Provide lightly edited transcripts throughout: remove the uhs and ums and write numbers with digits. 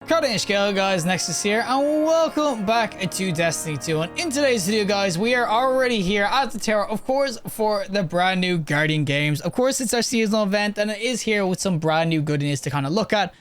Cutting scale guys, Nexas here and welcome back to Destiny 2. And in today's video guys, we are already here at the tower, of course, for the brand new Guardian games. Of course, it's our seasonal event and it is here with some brand new goodness to kind of look at.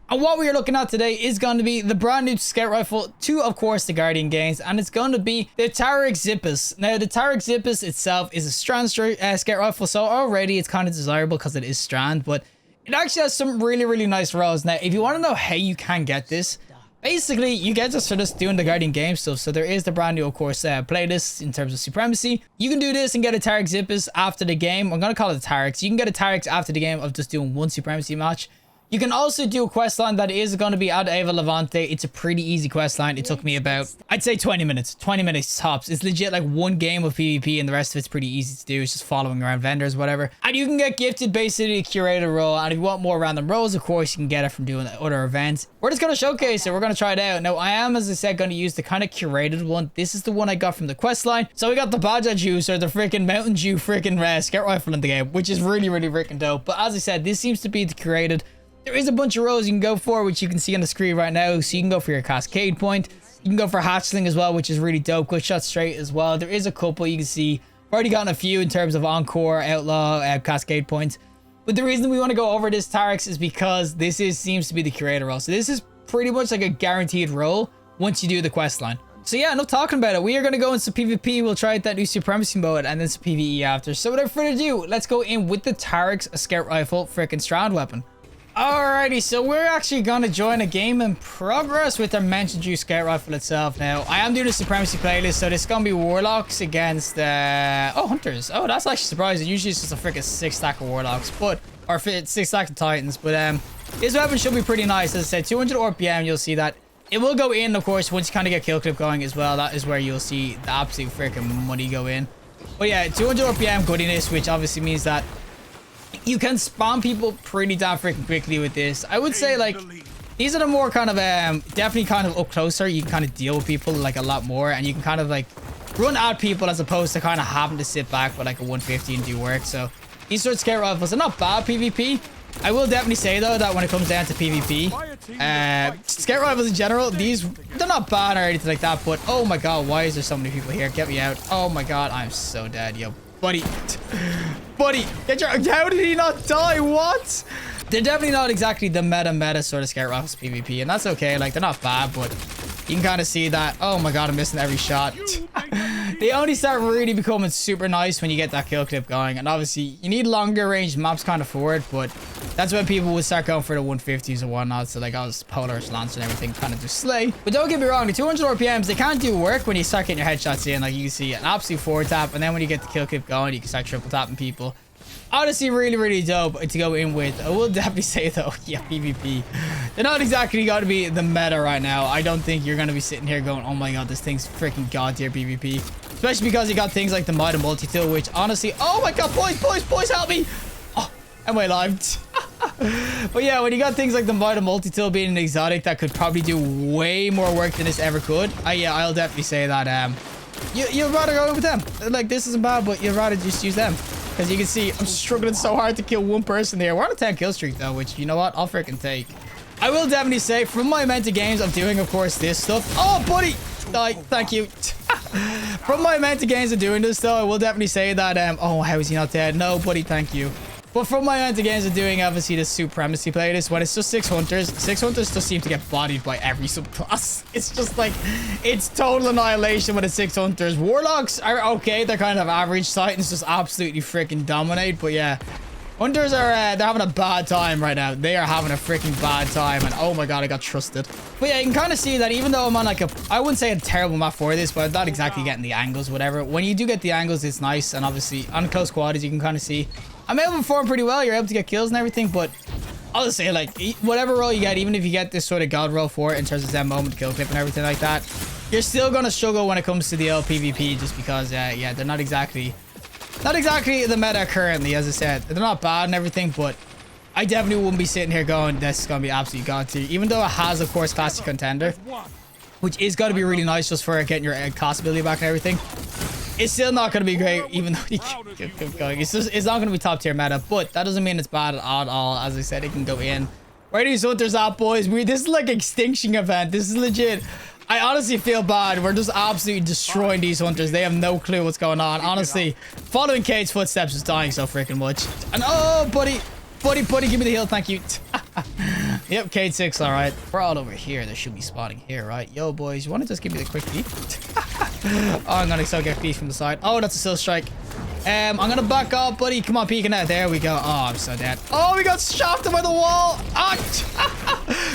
And what we are looking at today is going to be the brand new scout rifle to, of course, the Guardian games, and it's going to be the Taraxippos. Now, the Taraxippos itself is a strand scout rifle, so already it's kind of desirable because it is strand, but it actually has some really nice rolls. Now, if you want to know how you can get this, basically you get this for just doing the Guardian game stuff. So there is the brand new, of course, playlist in terms of supremacy. You can do this and get a Taraxippos after the game. I'm going to call it a Tarax. You can get a Tarax after the game of just doing one supremacy match. You can also do a quest line that is going to be at Ava Levante. It's a pretty easy quest line. It took me about, I'd say 20 minutes. 20 minutes tops. It's legit like one game of PvP and the rest of it's pretty easy to do. It's just following around vendors, whatever. And you can get gifted basically a curated role. And if you want more random roles, of course, you can get it from doing other events. We're just going to showcase it. We're going to try it out. Now, I am, as I said, going to use the kind of curated one. This is the one I got from the quest line. So we got the Baja Juice, or the freaking Mountain Dew freaking scout rifle in the game, which is really freaking dope. But as I said, this seems to be the curated. There is a bunch of roles you can go for, which you can see on the screen right now. So you can go for your cascade point. You can go for hatchling as well, which is really dope. Good shot straight as well. There is a couple you can see. I've already gotten a few in terms of encore, outlaw, cascade points. But the reason we want to go over this Tarax is because this seems to be the curator role. So this is pretty much like a guaranteed role once you do the quest line. So yeah, enough talking about it. We are going to go into PvP. We'll try out that new supremacy mode and then some PvE after. So without further ado, let's go in with the Tarax scout rifle freaking strand weapon. Alrighty, so we're actually going to join a game in progress with our Mountain Dew scout rifle itself. Now, I am doing a supremacy playlist, so this is going to be warlocks against hunters. Oh, that's actually surprising. Usually it's just a freaking 6-stack of warlocks, or 6-stack of titans. But this weapon should be pretty nice. As I said, 200 RPM, you'll see that. It will go in, of course, once you kind of get kill clip going as well. That is where you'll see the absolute freaking money go in. But yeah, 200 RPM goodiness, which obviously means that you can spawn people pretty damn freaking quickly with this. I would say, like, these are the more kind of definitely kind of up closer. You can kind of deal with people like a lot more, and you can kind of like run at people as opposed to kind of having to sit back with like a 150 and do work. So these sort of scout rifles are not bad PvP. I will definitely say though that when it comes down to PvP, scout rifles in general, they're not bad or anything like that. But oh my god, why is there so many people here? Get me out. Oh my god, I'm so dead, yo. Buddy, get your... How did he not die? What? They're definitely not exactly the meta sort of scout rifles PvP, and that's okay. Like, they're not bad, but you can kind of see that. Oh my god, I'm missing every shot. They only start really becoming super nice when you get that kill clip going, and obviously you need longer range maps kind of for it, but that's when people would start going for the 150s and whatnot. So like, I was Polaris Lance and everything kind of just slay. But don't get me wrong, the 200 RPMs, they can't do work when you start getting your headshots in. Like, you can see an absolute forward tap, and then when you get the kill clip going, you can start triple tapping people. Honestly, really dope to go in with. I will definitely say though, yeah, PvP, they're not exactly going to be the meta right now. I don't think you're going to be sitting here going, oh my god, this thing's freaking god tier PvP. Especially because you got things like the Might of Multi-Tool, which honestly, oh my god, boys, help me. Oh, am I alive? But yeah, when you got things like the Might of Multi-Tool being an exotic that could probably do way more work than this ever could, yeah, I'll definitely say that you'd rather go with them. Like, this isn't bad, but you'd rather just use them. Because you can see, I'm struggling so hard to kill one person there. We're on a 10 kill streak though, which, you know what, I'll freaking take. I will definitely say, from my amount of games of doing, of course, this stuff. Oh, buddy! Thank you. From my amount of games of doing this though, I will definitely say that, oh, how is he not dead? No, buddy, thank you. But from my amount of games of doing, obviously, the supremacy playlist, when it's just 6 hunters just seem to get bodied by every subclass. It's just like, it's total annihilation with the 6 hunters. Warlocks are okay. They're kind of average. Titans just absolutely freaking dominate. But yeah, hunters are, they're having a bad time right now. They are having a freaking bad time. And oh my god, I got trusted. But yeah, you can kind of see that even though I'm on like I wouldn't say a terrible map for this, but I'm not exactly getting the angles, whatever. When you do get the angles, it's nice. And obviously, on close quarters, you can kind of see I'm able to perform pretty well. You're able to get kills and everything, but I'll just say, like, whatever role you get, even if you get this sort of god roll for it in terms of that moment kill clip and everything like that, you're still gonna struggle when it comes to the PvP, just because yeah, they're not exactly the meta currently. As I said, they're not bad and everything, but I definitely wouldn't be sitting here going, this is gonna be absolutely god tier. Even though it has, of course, classic contender, which is gonna be really nice just for getting your class ability back and everything. It's still not going to be great, even though you keep going. It's not going to be top tier meta, but that doesn't mean it's bad at all. As I said, it can go in Where are these hunters at, boys? This is like extinction event. This is legit. I honestly feel bad. We're just absolutely destroying these hunters. They have no clue what's going on. Honestly, following Kate's footsteps is dying so freaking much. And oh, buddy, give me the heal. Thank you. Yep, Kate 6. All right. We're all over here. They should be spawning here, right? Yo, boys, you want to just give me the quick peek? Oh, I'm going to still get peek from the side. Oh, that's a still strike. I'm going to back up, buddy. Come on, peeking out. There we go. Oh, I'm so dead. Oh, we got shafted by the wall. Ah.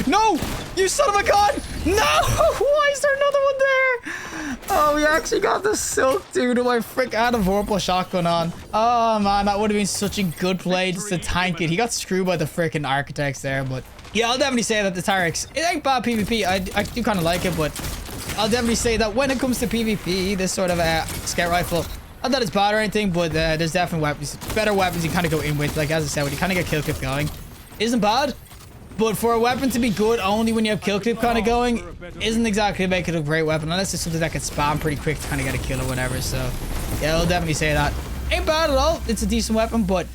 No, you son of a gun. No. Why is there another one there? Oh, we actually got the silk, dude. My frick out of vorpal shotgun on. Oh, man, that would have been such a good play just to tank it. He got screwed by the freaking architects there, but yeah, I'll definitely say that the Tarax, it ain't bad PvP. I do kind of like it, but I'll definitely say that when it comes to PvP, this sort of scout rifle, not that it's bad or anything, but there's definitely weapons, better weapons you kind of go in with. Like, as I said, when you kind of get kill clip going, isn't bad. But for a weapon to be good only when you have kill clip kind of going, isn't exactly making it a great weapon, unless it's something that can spam pretty quick to kind of get a kill or whatever. So, yeah, I'll definitely say that. Ain't bad at all. It's a decent weapon, but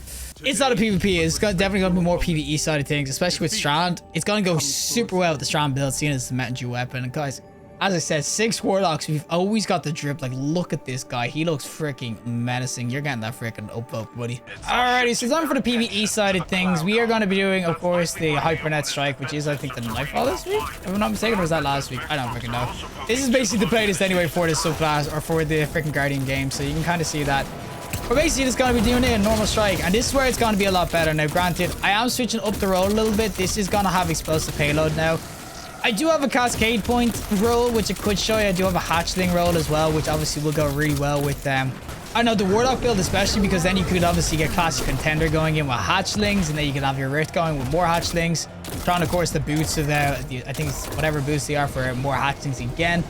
it's not a PvP. It's definitely going to be more PvE side of things, especially with Strand. It's going to go super well with the Strand build, seeing as it's a Metal weapon. And guys, as I said, 6 Warlocks. We've always got the drip. Like, look at this guy. He looks freaking menacing. You're getting that freaking upvote, buddy. Alrighty, so it's on for the PvE side of things. We are going to be doing, of course, the Hypernet Strike, which is, I think, the Nightfall this week. If I'm not mistaken, or was that last week? I don't freaking know. This is basically the playlist anyway for this subclass, or for the freaking Guardian game. So you can kind of see that. We're basically just going to be doing it in normal strike, and this is where it's going to be a lot better. Now, granted, I am switching up the roll a little bit. This is going to have explosive payload now. I do have a cascade point roll, which I could show you. I do have a hatchling roll as well, which obviously will go really well with I know the Warlock build, especially because then you could obviously get classic contender going in with hatchlings, and then you could have your rift going with more hatchlings. Trying, of course, the boots of I think it's whatever boots they are for more hatchlings again.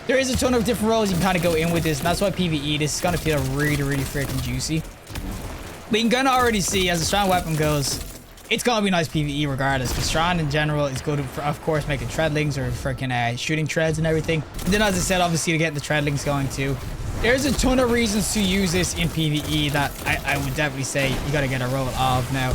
There is a ton of different roles you can kind of go in with this, and that's why PvE, this is going to feel really, really freaking juicy. But you can kind of already see, as the Strand weapon goes, it's going to be nice PvE regardless, because Strand in general is good for, of course, making treadlings or freaking shooting treads and everything. And then, as I said, obviously, to get the treadlings going too. There's a ton of reasons to use this in PvE that I would definitely say you got to get a roll of now.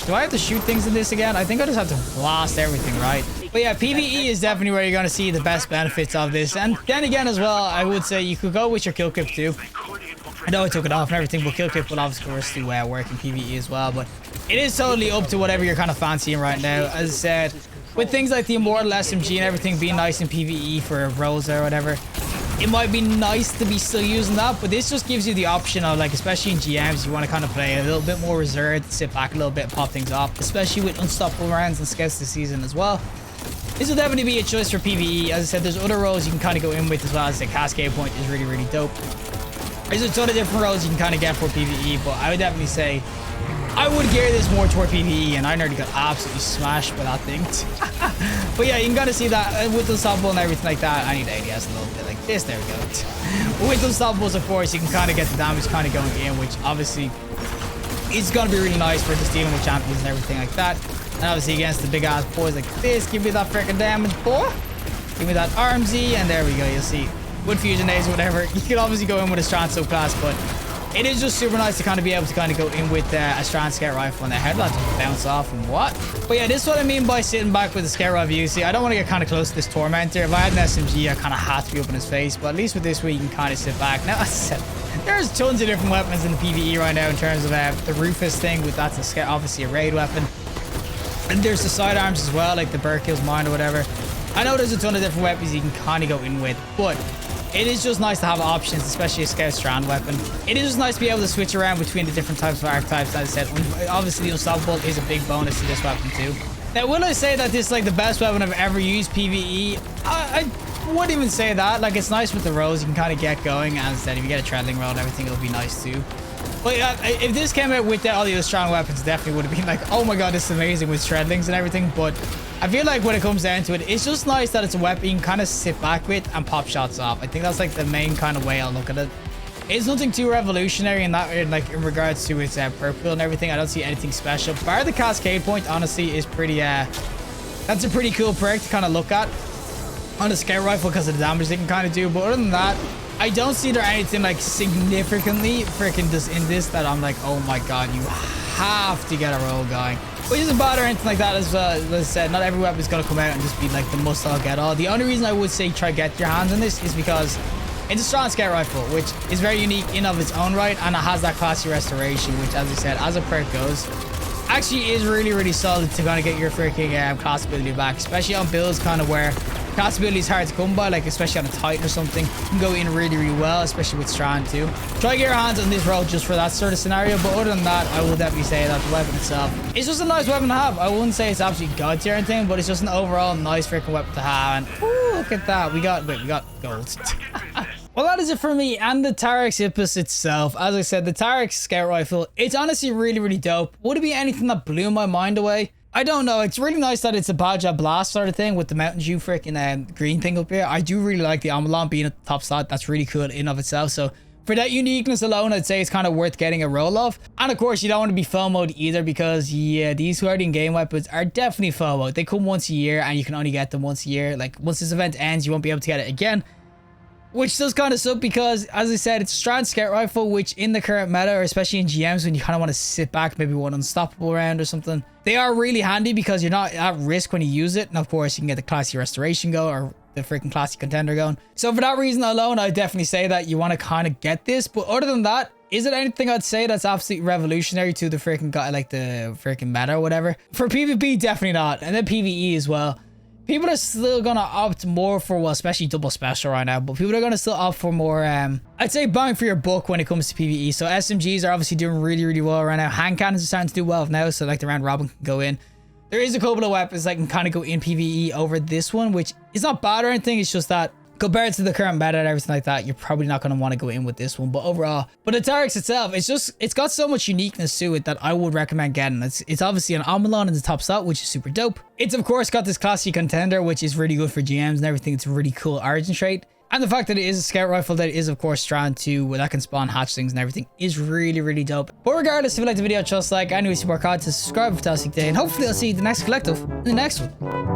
Do I have to shoot things in this again? I think I just have to blast everything, right? But yeah, PvE is definitely where you're going to see the best benefits of this. And then again as well, I would say you could go with your kill clip too. I know I took it off and everything, but kill clip will obviously do work in PvE as well. But it is totally up to whatever you're kind of fancying right now. As I said, with things like the Immortal SMG and everything being nice in PvE for rolls or whatever, it might be nice to be still using that, but this just gives you the option of, like, especially in GMs, you want to kind of play a little bit more reserved, sit back a little bit and pop things off, especially with unstoppable rounds and scouts this season as well. This will definitely be a choice for PvE. As I said, there's other roles you can kind of go in with as well. As the cascade point is really, really dope. There's a ton of different roles you can kind of get for PvE, but I would definitely say I would gear this more toward PvE, and I nearly got absolutely smashed by that thing. But yeah, you can kind of see that with the unstoppable and everything like that. I need ADS a little bit like this. There we go. With the unstoppables, of course, you can kind of get the damage kind of going in, which obviously is going to be really nice for just dealing with champions and everything like that. And obviously against the big ass boys like this, give me that freaking damage, boy. Give me that RMZ, and there we go. You'll see with fusion days or whatever. You can obviously go in with a strand subclass, but it is just super nice to kind of be able to kind of go in with a strand scout rifle, and the head just bounce off and what. But yeah, this is what I mean by sitting back with the scout rifle. You see, I don't want to get kind of close to this tormentor. If I had an SMG, I kind of had to be up in his face, but at least with this way you can kind of sit back. Now, as I said, there's tons of different weapons in the PvE right now in terms of the Rufus thing, with that's a scout, obviously a raid weapon. And there's the sidearms as well, like the Burkill's Mine or whatever. I know there's a ton of different weapons you can kind of go in with, but it is just nice to have options, especially a scout strand weapon. It is just nice to be able to switch around between the different types of archetypes. As I said, obviously the unstoppable is a big bonus to this weapon too. Now, will I say that this is like the best weapon I've ever used PvE? I wouldn't even say that. Like, it's nice with the rolls you can kind of get going. As I said, if you get a treadling roll and everything, it'll be nice too. But if this came out with all the other strong weapons, definitely would have been like, oh my god, this is amazing with treadlings and everything. But I feel like when it comes down to it, it's just nice that it's a weapon you can kind of sit back with and pop shots off. I think that's like the main kind of way I'll look at it. It's nothing too revolutionary in that, like in regards to its purple and everything. I don't see anything special. Bar the cascade point, honestly, is pretty that's a pretty cool perk to kind of look at on a scout rifle because of the damage they can kind of do. But other than that, I don't see there anything like significantly freaking just in this that I'm like, oh my god, you have to get a roll going. which isn't bad or anything like that. As I said, not every weapon is going to come out and just be like the must-all get-all. The only reason I would say try get your hands on this is because it's a strand scout rifle, which is very unique in of its own right, and it has that classy restoration, which, as I said, as a perk goes, actually is really, really solid to kind of get your freaking class ability back, especially on builds kind of where class ability is hard to come by, like especially on a Titan or something. You can go in really, really well, especially with strand too. Try to get your hands on this roll just for that sort of scenario, but other than that, I will definitely say that the weapon itself is just a nice weapon to have. I wouldn't say it's absolutely god tier or anything, but it's just an overall nice freaking weapon to have. And ooh, look at that, we got gold. Well, that is it for me and the Taraxippos itself. As I said, the Tarax scout rifle, it's honestly really, really dope. Would it be anything that blew my mind away? I don't know. It's really nice that it's a badge at blast sort of thing with the Mountain Dew freaking green thing up here. I do really like the omolon being at the top slot. That's really cool in of itself. So for that uniqueness alone, I'd say it's kind of worth getting a roll of. And of course, you don't want to be FOMO'd either because, yeah, these Guardian game weapons are definitely FOMO. They come once a year and you can only get them once a year. Like, once this event ends, you won't be able to get it again. Which does kind of suck because, as I said, it's a strand scout rifle, which in the current meta, or especially in GMs, when you kind of want to sit back, maybe one unstoppable round or something, they are really handy because you're not at risk when you use it. And of course, you can get the classy restoration going or the freaking classy contender going. So for that reason alone, I definitely say that you want to kind of get this. But other than that, is it anything I'd say that's absolutely revolutionary to the freaking guy, like the freaking meta or whatever? For PvP, definitely not. And then PvE as well. People are still going to opt more for, well, especially double special right now, but people are going to still opt for more, I'd say bang for your buck when it comes to PvE. So SMGs are obviously doing really, really well right now. Hand cannons are starting to do well now, so like the round robin can go in. There is a couple of weapons that can kind of go in PvE over this one, which is not bad or anything. It's just that compared to the current meta and everything like that, you're probably not going to want to go in with this one. But overall, but the Tarax itself, it's got so much uniqueness to it that I would recommend getting. It's obviously an omolon in the top slot, which is super dope. It's of course got this classy contender, which is really good for GMs and everything. It's a really cool origin trait. And the fact that it is a scout rifle that is of course strand too, where that can spawn hatchlings and everything is really, really dope. But regardless, if you like the video, just like, anyway, support content, subscribe, fantastic day, and hopefully I'll see you in the next collective in the next one.